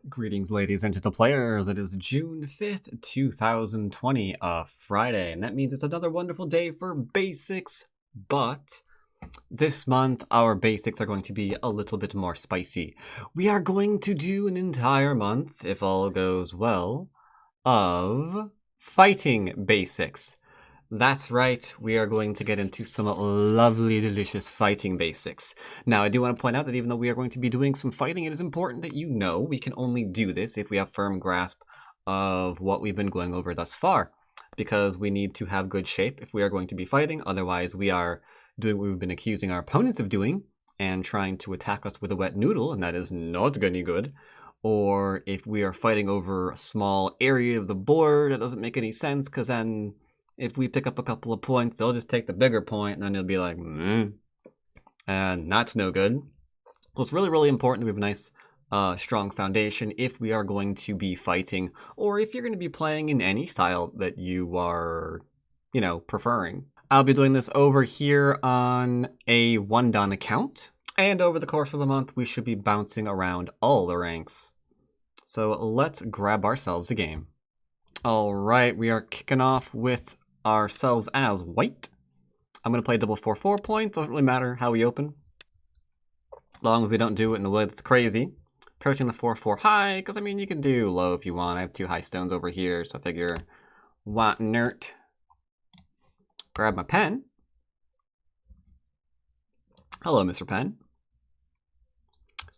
Greetings, ladies and gentle players. It is June 5th, 2020, a Friday, and that means it's another wonderful day for basics, but this month our basics are going to be a little bit more spicy. We are going to do an entire month, if all goes well, of fighting basics. That's right, we are going to get into some lovely, delicious fighting basics. Now, I do want to point out that even though we are going to be doing some fighting, it is important that you know we can only do this if we have firm grasp of what we've been going over thus far, because we need to have good shape if we are going to be fighting. Otherwise, we are doing what we've been accusing our opponents of doing and trying to attack us with a wet noodle, and that is not any good. Or if we are fighting over a small area of the board, it doesn't make any sense, because then if we pick up a couple of points, they'll just take the bigger point, and then it'll be like, and that's no good. So it's really, really important that we have a nice, strong foundation if we are going to be fighting, or if you're going to be playing in any style that you are, preferring. I'll be doing this over here on a one-done account, and over the course of the month, we should be bouncing around all the ranks. So let's grab ourselves a game. All right, we are kicking off with ourselves as white. I'm going to play double 4/4 points. Doesn't really matter how we open, as long as we don't do it in a way that's crazy. Approaching the 4/4 high, because I mean you can do low if you want. I have 2 high stones over here, so I figure why nert. Grab my pen. Hello, Mr. Pen.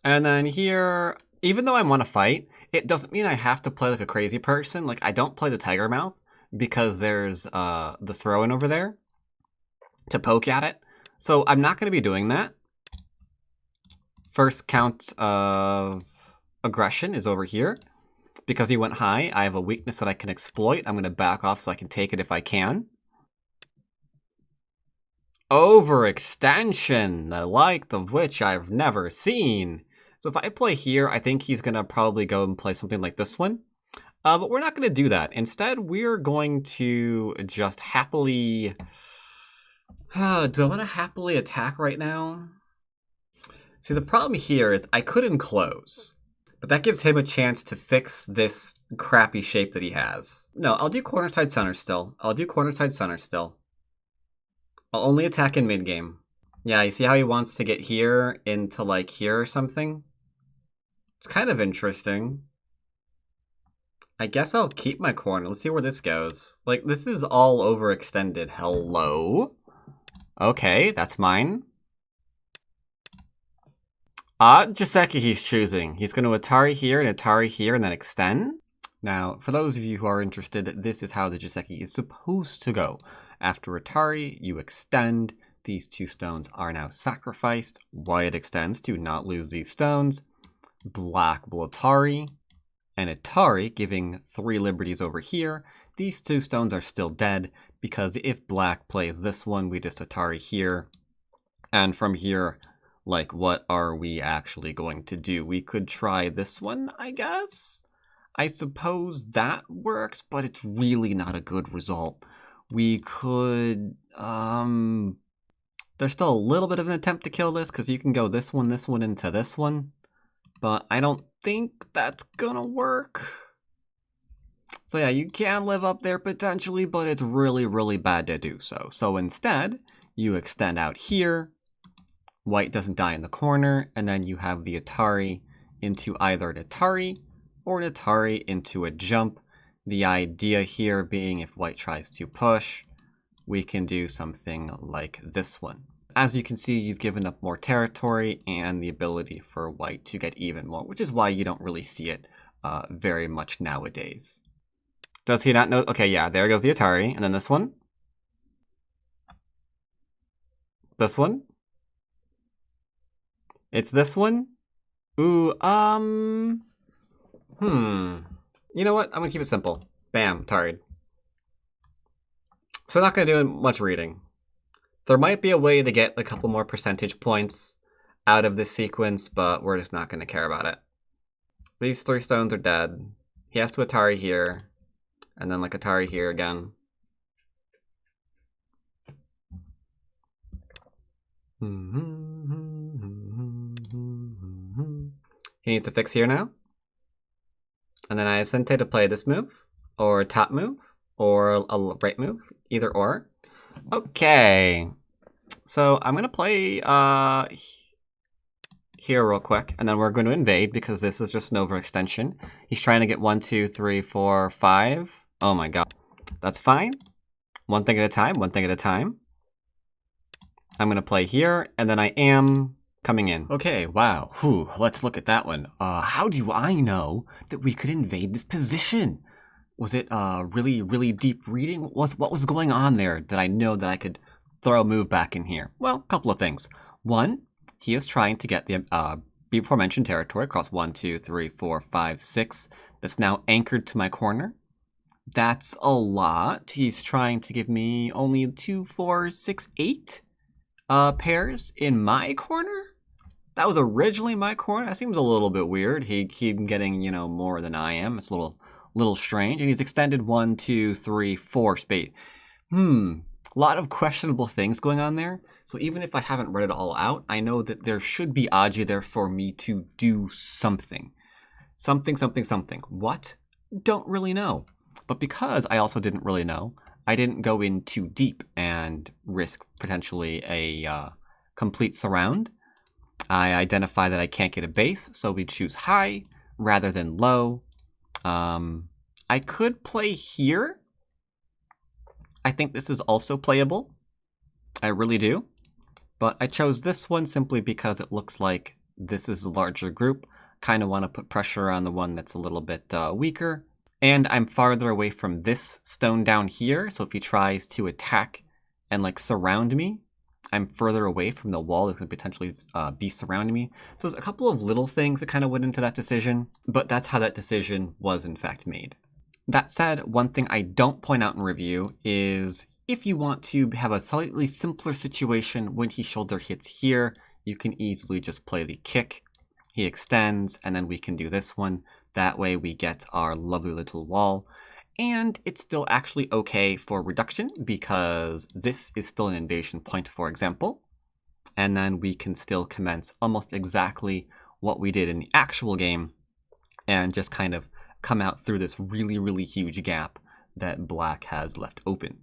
And then here, even though I want to fight, it doesn't mean I have to play like a crazy person. Like, I don't play the tiger mouth because there's the throw-in over there to poke at it. So I'm not going to be doing that. First count of aggression is over here. Because he went high, I have a weakness that I can exploit. I'm going to back off so I can take it if I can. Overextension, the like of which I've never seen. So if I play here, I think he's going to probably go and play something like this one. But we're not going to do that. Instead, we're going to just happily... do I want to happily attack right now? See, the problem here is I could enclose, but that gives him a chance to fix this crappy shape that he has. No, I'll do corner side center still. I'll only attack in mid-game. Yeah, you see how he wants to get here into, like, here or something? It's kind of interesting. I guess I'll keep my corner. Let's see where this goes. Like, this is all overextended. Hello? Okay, that's mine. Joseki he's choosing. He's going to Atari here and then extend. Now, for those of you who are interested, this is how the Joseki is supposed to go. After Atari, you extend. These 2 stones are now sacrificed. White extends to not lose these stones. Black will Atari. And Atari, giving 3 liberties over here. These 2 stones are still dead, because if black plays this one, we just Atari here. And from here, like, what are we actually going to do? We could try this one, I guess? I suppose that works, but it's really not a good result. We could, there's still a little bit of an attempt to kill this, because you can go this one, into this one. But I don't think that's gonna work. So yeah, you can live up there potentially, but it's really, really bad to do so. So instead, you extend out here. White doesn't die in the corner, and then you have the Atari into either an Atari or an Atari into a jump. The idea here being if white tries to push, we can do something like this one. As you can see, you've given up more territory and the ability for white to get even more, which is why you don't really see it very much nowadays. Does he not know? Okay, yeah, there goes the Atari. And then this one. This one. It's this one. Ooh, You know what? I'm gonna keep it simple. Bam, Atari. So not gonna do much reading. There might be a way to get a couple more percentage points out of this sequence, but we're just not going to care about it. These 3 stones are dead. He has to Atari here, and then like Atari here again. He needs to fix here now. And then I have Sente to play this move, or a top move, or a right move, either or. Okay. So I'm going to play here real quick, and then we're going to invade because this is just an overextension. He's trying to get 1, 2, 3, 4, 5. Oh my god. That's fine. One thing at a time, one thing at a time. I'm going to play here, and then I am coming in. Okay, wow. Whew, let's look at that one. How do I know that we could invade this position? Was it really, really deep reading? What was going on there that I know that I could throw a move back in here? Well, a couple of things. One, he is trying to get the before mentioned territory across 1, 2, 3, 4, 5, 6. That's now anchored to my corner. That's a lot. He's trying to give me only 2, 4, 6, 8 pairs in my corner. That was originally my corner. That seems a little bit weird. He's getting, you know, more than I am. It's a little strange. And he's extended 1, 2, 3, 4 space. A lot of questionable things going on there. So even if I haven't read it all out, I know that there should be Aji there for me to do something. Something. What? Don't really know. But because I also didn't really know, I didn't go in too deep and risk potentially a complete surround. I identify that I can't get a base, so we choose high rather than low. I could play here. I think this is also playable. I really do. But I chose this one simply because it looks like this is a larger group. Kind of want to put pressure on the one that's a little bit weaker. And I'm farther away from this stone down here, so if he tries to attack and like surround me, I'm further away from the wall that could potentially be surrounding me. So there's a couple of little things that kind of went into that decision, but that's how that decision was in fact made. That said, one thing I don't point out in review is if you want to have a slightly simpler situation when he shoulder hits here, you can easily just play the kick. He extends, and then we can do this one. That way we get our lovely little wall. And it's still actually okay for reduction because this is still an invasion point, for example. And then we can still commence almost exactly what we did in the actual game and just kind of come out through this really, really huge gap that black has left open.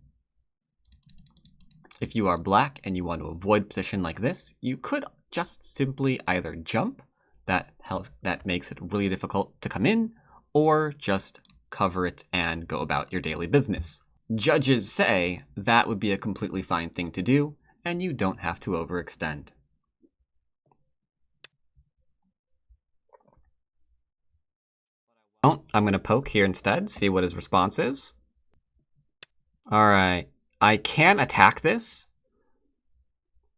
If you are black and you want to avoid position like this, you could just simply either jump, that makes it really difficult to come in, or just cover it and go about your daily business. Judges say that would be a completely fine thing to do, and you don't have to overextend. I'm going to poke here instead, see what his response is. Alright, I can attack this.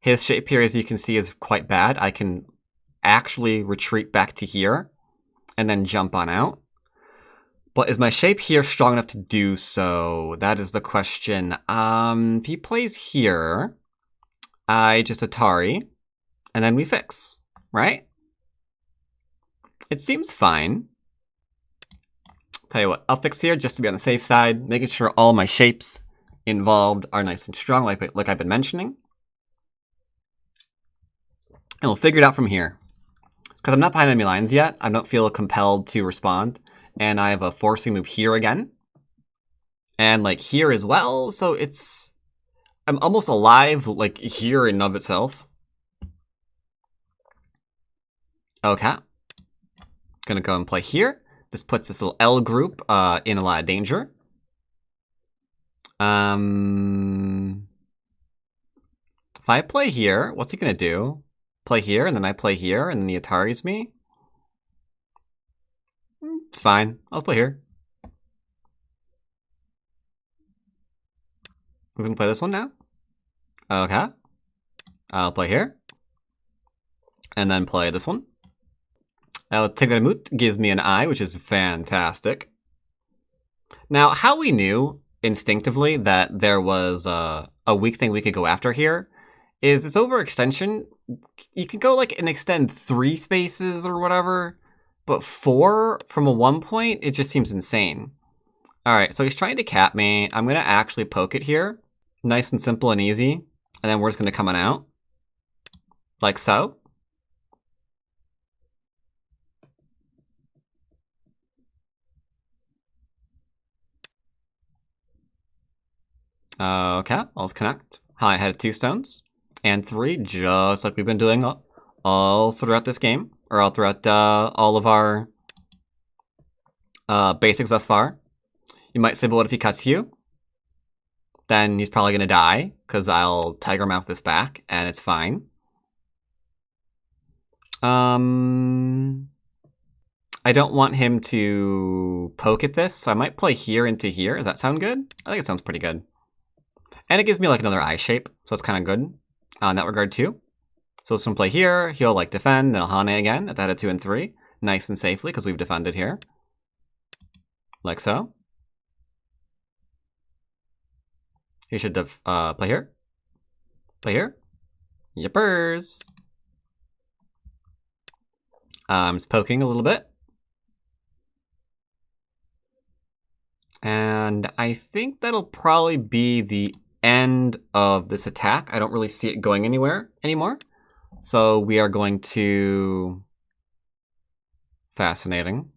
His shape here, as you can see, is quite bad. I can actually retreat back to here and then jump on out. But is my shape here strong enough to do so? That is the question. If he plays here, I just Atari, and then we fix, right? It seems fine. Tell you what, I'll fix here just to be on the safe side, making sure all my shapes involved are nice and strong, like I've been mentioning. And we'll figure it out from here. Because I'm not behind enemy lines yet, I don't feel compelled to respond. And I have a forcing move here again. And like here as well, so I'm almost alive like here in and of itself. Okay. Gonna go and play here. This puts this little L group in a lot of danger. If I play here, what's he gonna do? Play here, and then I play here, and then he Ataris me? It's fine. I'll play here. I'm gonna play this one now. Okay. I'll play here. And then play this one. Tigramut gives me an eye, which is fantastic. Now, how we knew instinctively that there was a weak thing we could go after here is this overextension. You can go like and extend 3 spaces or whatever, but 4 from a 1 point, it just seems insane. All right, so he's trying to cap me. I'm gonna actually poke it here. Nice and simple and easy. And then we're just gonna come on out. Like so. Okay, let's connect. Hi, I had 2 stones. And 3, just like we've been doing all throughout this game. Or all throughout all of our basics thus far. You might say, but what if he cuts you? Then he's probably going to die, because I'll Tiger Mouth this back, and it's fine. I don't want him to poke at this, so I might play here into here. Does that sound good? I think it sounds pretty good. And it gives me like another eye shape, so it's kind of good in that regard too. So this one play here, he'll like defend, then I'll Hane again at the head of 2 and 3. Nice and safely, because we've defended here. Like so. He should play here. Play here. Yippers. Just poking a little bit. And I think that'll probably be the end of this attack. I don't really see it going anywhere anymore. So we are going to... Fascinating.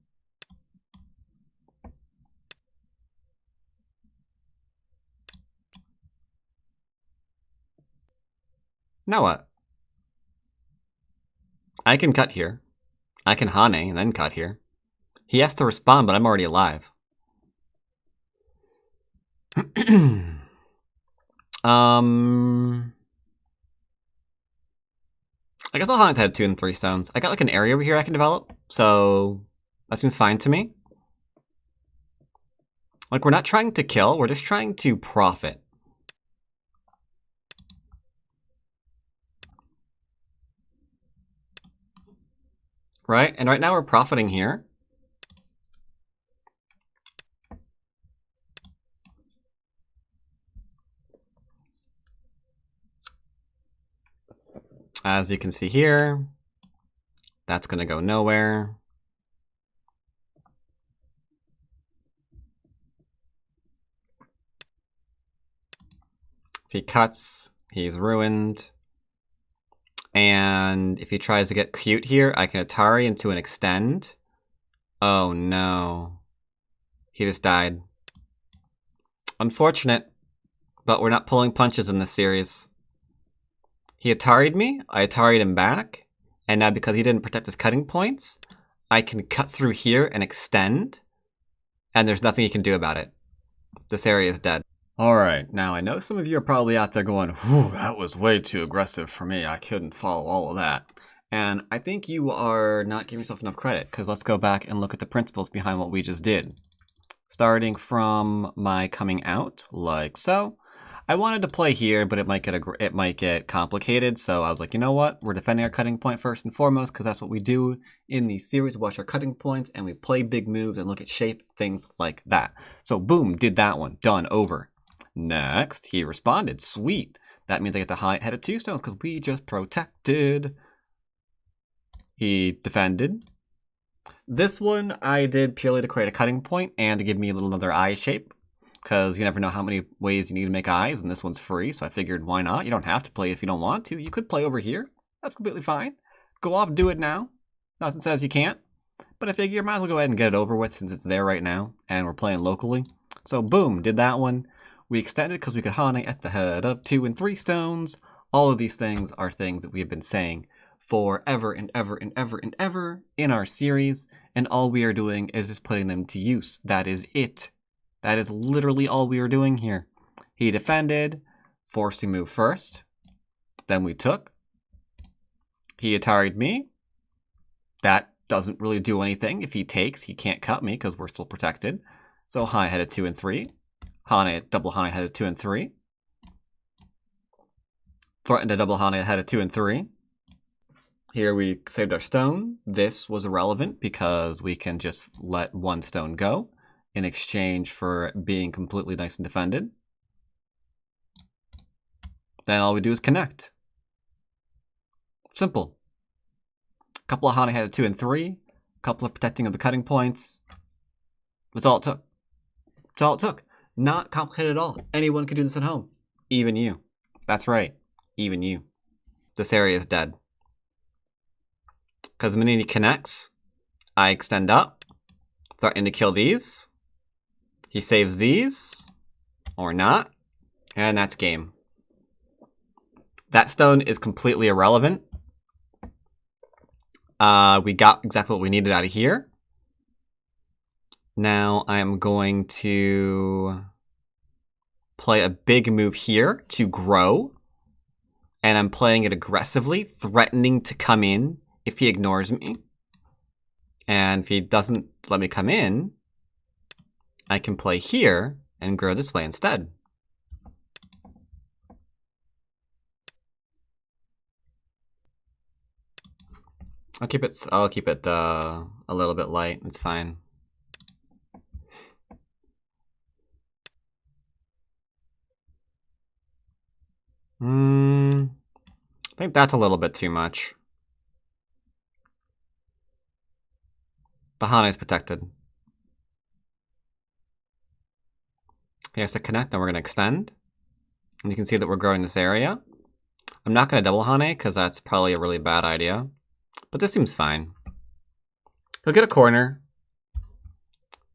Now what? I can cut here. I can Hane and then cut here. He has to respond, but I'm already alive. I guess I'll Hane at 2 and 3 stones. I got like an area over here I can develop, so that seems fine to me. Like, we're not trying to kill, we're just trying to profit. Right? And right now we're profiting here. As you can see here, that's going to go nowhere. If he cuts, he's ruined. And if he tries to get cute here, I can Atari into an extend. Oh no. He just died. Unfortunate, but we're not pulling punches in this series. He Atari'd me, I Atari'd him back, and now because he didn't protect his cutting points, I can cut through here and extend, and there's nothing he can do about it. This area is dead. Alright, now I know some of you are probably out there going, whew, that was way too aggressive for me, I couldn't follow all of that. And I think you are not giving yourself enough credit, because let's go back and look at the principles behind what we just did. Starting from my coming out, like so. I wanted to play here, but it might get complicated, so I was like, you know what? We're defending our cutting point first and foremost, because that's what we do in these series. We watch our cutting points, and we play big moves and look at shape, things like that. So boom, did that one. Done, over. Next, he responded. Sweet. That means I get the high head of 2 stones, because we just protected. He defended. This one I did purely to create a cutting point and to give me a little another eye shape, because you never know how many ways you need to make eyes, and this one's free, so I figured why not? You don't have to play if you don't want to. You could play over here. That's completely fine. Go off, do it now. Nothing says you can't. But I figure I might as well go ahead and get it over with since it's there right now, and we're playing locally. So boom, did that one. We extended because we could Hane at the head of 2 and 3 stones. All of these things are things that we have been saying forever and ever and ever and ever in our series, and all we are doing is just putting them to use. That is it. That is literally all we are doing here. He defended, forced to move first, then we took. He Atari'd me. That doesn't really do anything. If he takes, he can't cut me because we're still protected. So Hane headed 2 and 3. Double Hane headed 2 and 3. Threatened to double Hane headed 2 and 3. Here we saved our stone. This was irrelevant because we can just let 1 stone go in exchange for being completely nice and defended. Then all we do is connect. Simple. A couple of Hane headed 2 and 3. A couple of protecting of the cutting points. That's all it took. That's all it took. Not complicated at all. Anyone could do this at home. Even you. That's right. Even you. This area is dead. Because the minute he connects, I extend up, threatening to kill these. He saves these, or not. And that's game. That stone is completely irrelevant. We got exactly what we needed out of here. Now I'm going to play a big move here to grow. And I'm playing it aggressively, threatening to come in if he ignores me. And if he doesn't let me come in, I can play here and grow this way instead. I'll keep it a little bit light. It's fine. I think that's a little bit too much. Bahana is protected. He has to connect, then we're going to extend. And you can see that we're growing this area. I'm not going to double Hane, because that's probably a really bad idea. But this seems fine. He'll get a corner.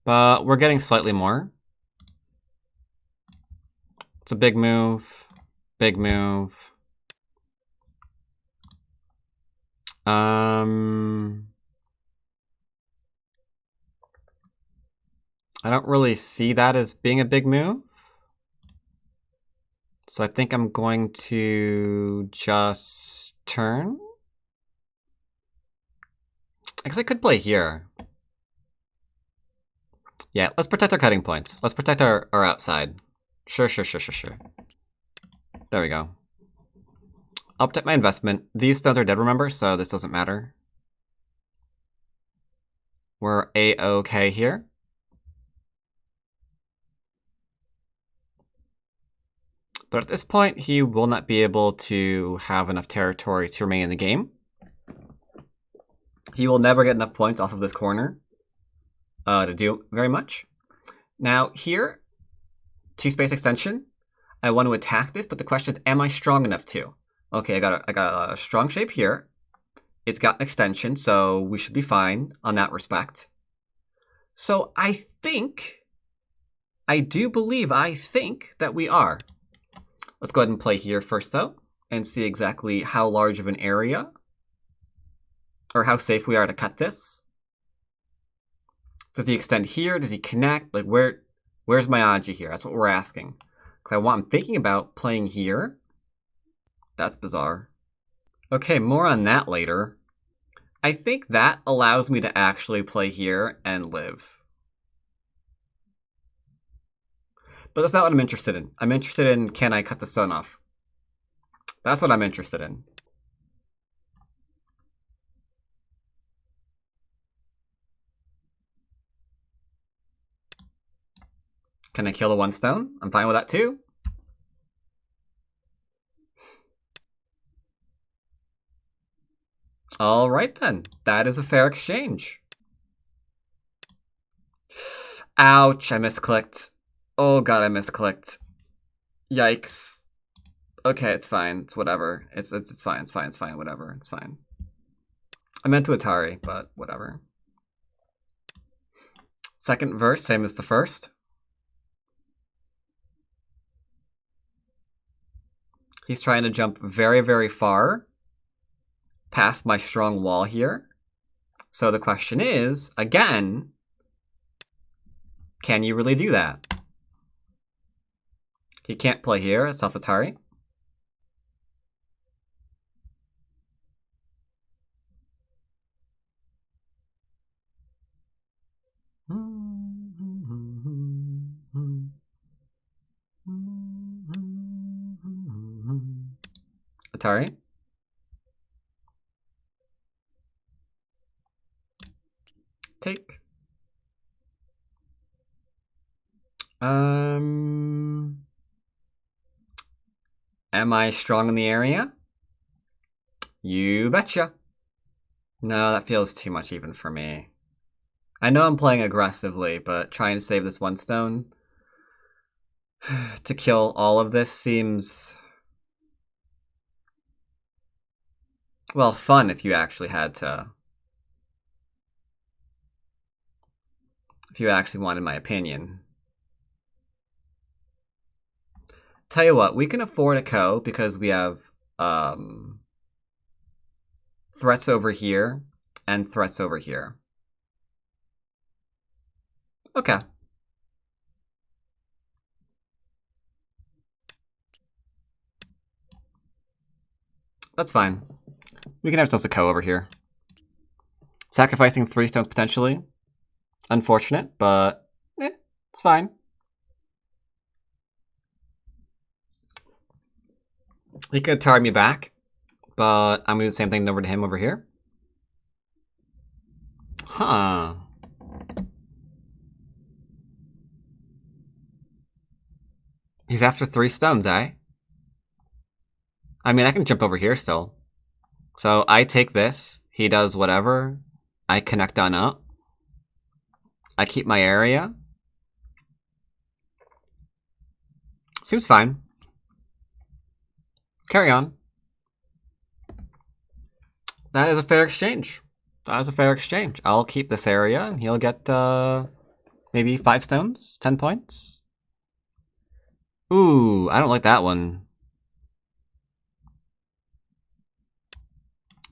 But we're getting slightly more. It's a big move. Big move. I don't really see that as being a big move. So I think I'm going to just turn. I guess I could play here. Yeah, let's protect our cutting points. Let's protect our outside. Sure. There we go. I'll protect my investment. These stones are dead, remember, so this doesn't matter. We're A-okay here. But at this point, he will not be able to have enough territory to remain in the game. He will never get enough points off of this corner to do very much. Now here, 2-space extension. I want to attack this, but the question is, am I strong enough to? Okay, I got a strong shape here. It's got an extension, so we should be fine on that respect. So I think that we are. Let's go ahead and play here first, though, and see exactly how large of an area or how safe we are to cut this. Does he extend here? Does he connect? Like, where's my Aji here? That's what we're asking. Because I'm thinking about playing here. That's bizarre. Okay, more on that later. I think that allows me to actually play here and live. But that's not what I'm interested in. I'm interested in, can I cut the stone off? That's what I'm interested in. Can I kill the one stone? I'm fine with that too. All right then, that is a fair exchange. Ouch, I misclicked. Oh god, I misclicked. Yikes. Okay, it's fine. It's whatever. It's fine. It's fine. Whatever. It's fine. I meant to Atari, but whatever. Second verse, same as the first. He's trying to jump very, very far past my strong wall here. So the question is, again, can you really do that? He can't play here. It's off Atari. Atari. Take. Am I strong in the area? You betcha. No, that feels too much even for me. I know I'm playing aggressively, but trying to save this one stone to kill all of this seems, well, fun if you actually had to. If you actually wanted my opinion. Tell you what, we can afford a co because we have threats over here and threats over here. Okay. That's fine. We can have ourselves a co over here. Sacrificing 3 stones potentially. Unfortunate, but it's fine. He could tar me back, but I'm going to do the same thing over to him over here. Huh. He's after 3 stones, eh? I mean, I can jump over here still. So I take this. He does whatever. I connect on up. I keep my area. Seems fine. Carry on. That is a fair exchange. That is a fair exchange. I'll keep this area, and he'll get maybe 5 stones, 10 points. Ooh, I don't like that one.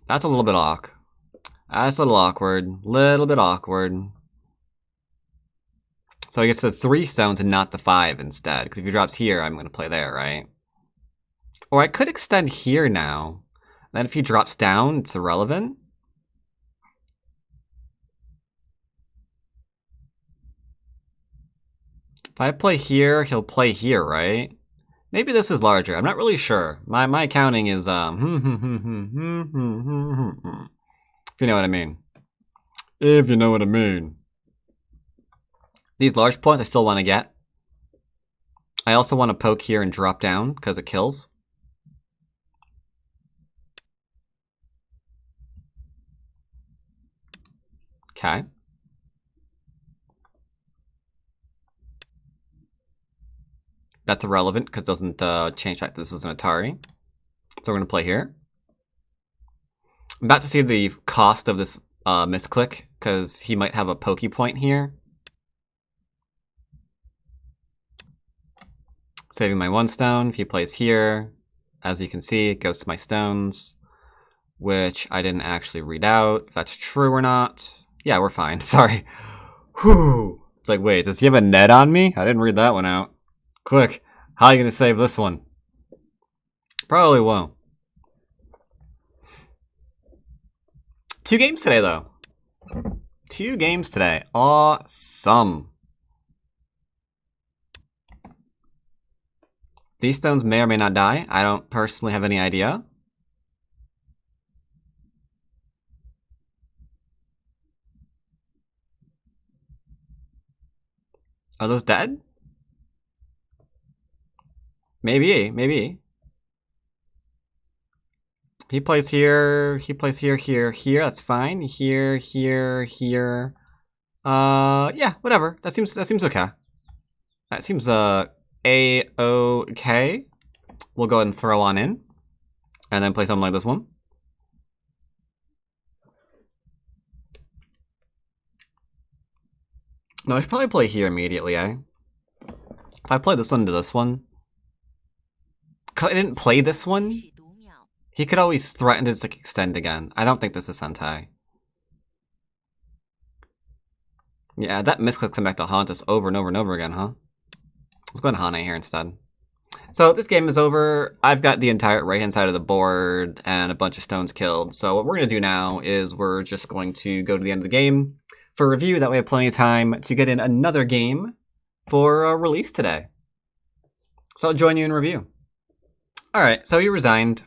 That's a little bit awkward. That's a little awkward. Little bit awkward. So he gets the 3 stones and not the 5 instead. Because if he drops here, I'm going to play there, right? Or I could extend here now. Then if he drops down, it's irrelevant. If I play here, he'll play here, right? Maybe this is larger. I'm not really sure. My counting is, if you know what I mean. If you know what I mean. These large points I still want to get. I also want to poke here and drop down, because it kills. Okay. That's irrelevant because it doesn't change that this is an Atari. So we're going to play here. I'm about to see the cost of this misclick because he might have a pokey point here. Saving my 1 stone. If he plays here, as you can see, it goes to my stones, which I didn't actually read out. If that's true or not. Yeah, we're fine. Sorry. Whew. It's like, wait, does he have a net on me? I didn't read that one out. Quick, how are you going to save this one? Probably won't. 2 games today, though. 2 games today. Awesome. These stones may or may not die. I don't personally have any idea. Are those dead? Maybe, maybe. He plays here, here. That's fine. Here. Yeah, whatever. That seems okay. That seems A-OK. We'll go ahead and throw on in. And then play something like this one. No, I should probably play here immediately, eh? If I play this one to this one. Because I didn't play this one, he could always threaten to just, like, extend again. I don't think this is Sentai. Yeah, that misclick's come back to haunt us over and over and over again, huh? Let's go to Hane here instead. So this game is over. I've got the entire right-hand side of the board and a bunch of stones killed. So what we're going to do now is we're just going to go to the end of the game for review. That way we have plenty of time to get in another game for a release today. So I'll join you in review. Alright, so he resigned.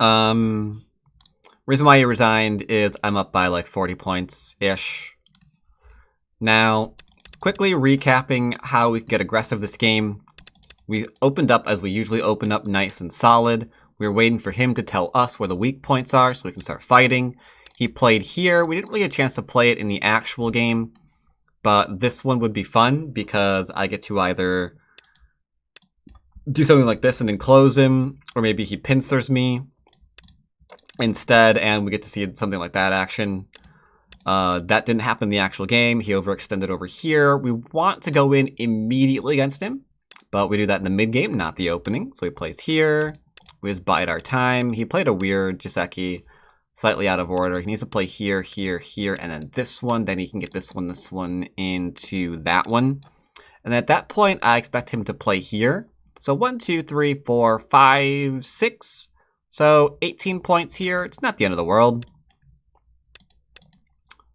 Reason why he resigned is I'm up by like 40 points-ish. Now, quickly recapping how we get aggressive this game. We opened up as we usually open up, nice and solid. We were waiting for him to tell us where the weak points are so we can start fighting. He played here. We didn't really get a chance to play it in the actual game, but this one would be fun because I get to either do something like this and then close him, or maybe he pincers me instead and we get to see something like that action. That didn't happen in the actual game. He overextended over here. We want to go in immediately against him But we do that in the mid-game, not the opening. So he plays here. We just bide our time. He played a weird Jiseki, slightly out of order. He needs to play here, here, here, and then this one. Then he can get this one into that one. And at that point, I expect him to play here. So 1, 2, 3, 4, 5, 6. So 18 points here. It's not the end of the world.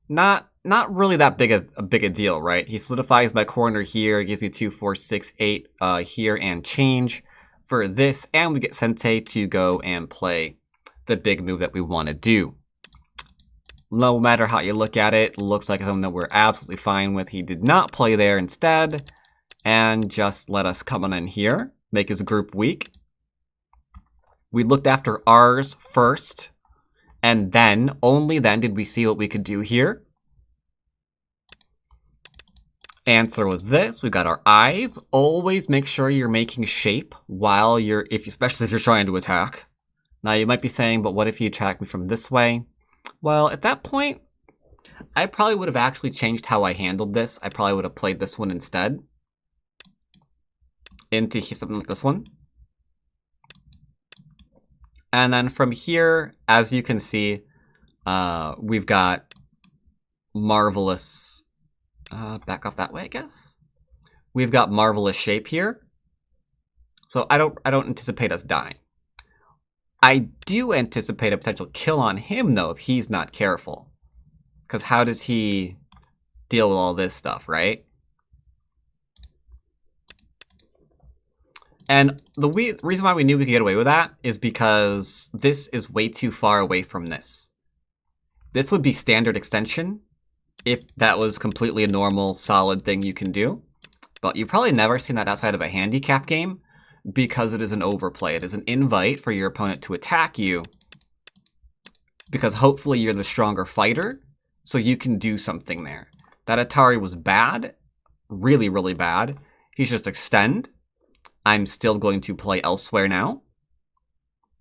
Not really that big a deal, right? He solidifies my corner here. Gives me 2, 4, 6, 8 here and change for this. And we get Sente to go and play the big move that we want to do. No matter how you look at it, looks like something that we're absolutely fine with. He did not play there instead. And just let us come on in here. Make his group weak. We looked after ours first. And then, only then, did we see what we could do here. Answer was this. We got our eyes. Always make sure you're making shape while you're, especially if you're trying to attack. Now you might be saying, but what if you attack me from this way? Well, at that point, I probably would have actually changed how I handled this. I probably would have played this one instead. Into something like this one. And then from here, as you can see, we've got marvelous, back off that way, I guess. We've got marvelous shape here. So I don't anticipate us dying. I do anticipate a potential kill on him though, if he's not careful. Because how does he deal with all this stuff, right? And the reason why we knew we could get away with that is because this is way too far away from this. This would be standard extension if that was completely a normal, solid thing you can do. But you've probably never seen that outside of a handicap game because it is an overplay. It is an invite for your opponent to attack you because hopefully you're the stronger fighter, so you can do something there. That Atari was bad, really, really bad. He's just extend. I'm still going to play elsewhere now.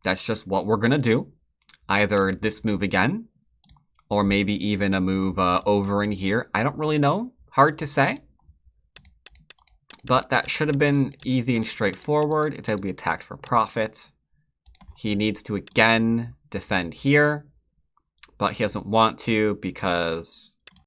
That's just what we're going to do. Either this move again, or maybe even a move over in here. I don't really know. Hard to say. But that should have been easy and straightforward. It said we attacked for profit. He needs to again defend here. But he doesn't want to because